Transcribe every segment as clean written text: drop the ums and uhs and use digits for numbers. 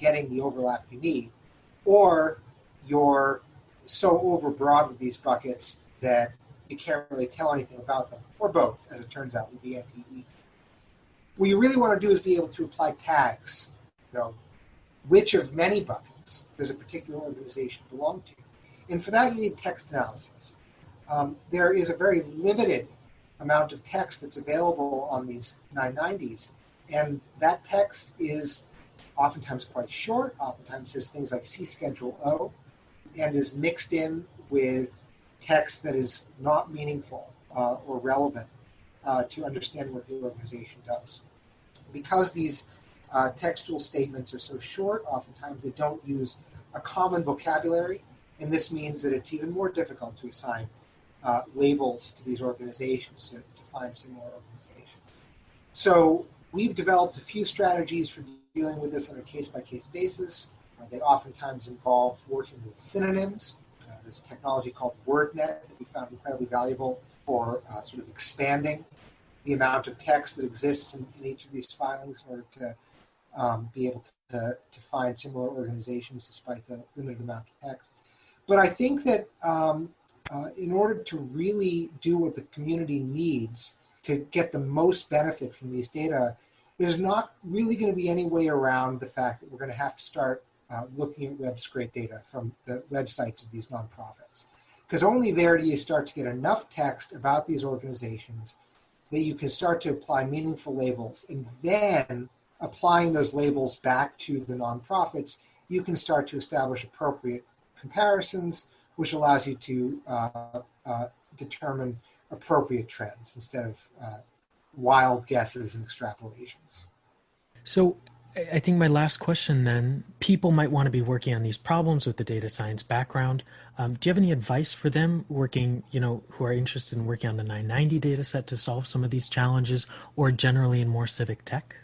getting the overlap you need, or you're so overbroad with these buckets that you can't really tell anything about them, or both, as it turns out, with the NPE. What you really want to do is be able to apply tags, which of many buckets does a particular organization belong to. And for that, you need text analysis. There is a very limited amount of text that's available on these 990s, and that text is oftentimes quite short, oftentimes says things like C Schedule O, and is mixed in with text that is not meaningful or relevant to understanding what the organization does. Because these textual statements are so short, oftentimes they don't use a common vocabulary, and this means that it's even more difficult to assign labels to these organizations to find similar organizations. So we've developed a few strategies for dealing with this on a case-by-case basis. They oftentimes involve working with synonyms. There's a technology called WordNet that we found incredibly valuable for sort of expanding the amount of text that exists in each of these filings in order to be able to find similar organizations despite the limited amount of text. But I think that in order to really do what the community needs to get the most benefit from these data, there's not really going to be any way around the fact that we're going to have to start looking at web scrape data from the websites of these nonprofits. Because only there do you start to get enough text about these organizations that you can start to apply meaningful labels. And then applying those labels back to the nonprofits, you can start to establish appropriate comparisons, which allows you to determine appropriate trends instead of wild guesses and extrapolations. So I think my last question then, people might want to be working on these problems with the data science background. Do you have any advice for them working, who are interested in working on the 990 data set to solve some of these challenges, or generally in more civic tech?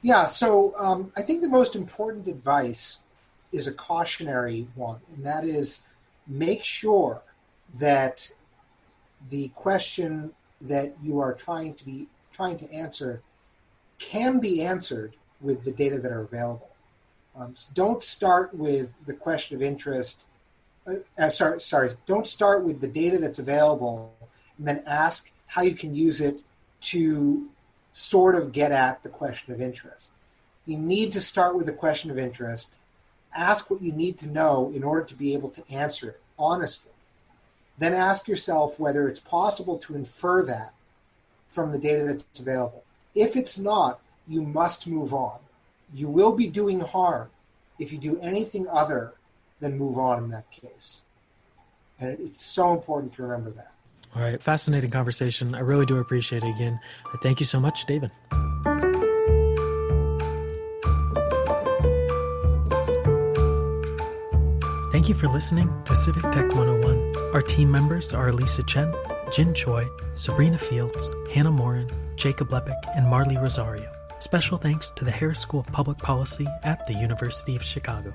Yeah, so I think the most important advice is a cautionary one, and that is make sure that the question that you are trying to answer can be answered with the data that are available. So don't start with the question of interest. Don't start with the data that's available and then ask how you can use it to sort of get at the question of interest. You need to start with the question of interest, ask what you need to know in order to be able to answer it honestly. Then ask yourself whether it's possible to infer that from the data that's available. If it's not, you must move on. You will be doing harm if you do anything other than move on in that case. And it's so important to remember that. All right, fascinating conversation. I really do appreciate it again. Thank you so much, David. Thank you for listening to Civic Tech 101. Our team members are Elisa Chen, Jin Choi, Sabrina Fields, Hannah Morin, Jacob Lepic, and Marley Rosario. Special thanks to the Harris School of Public Policy at the University of Chicago.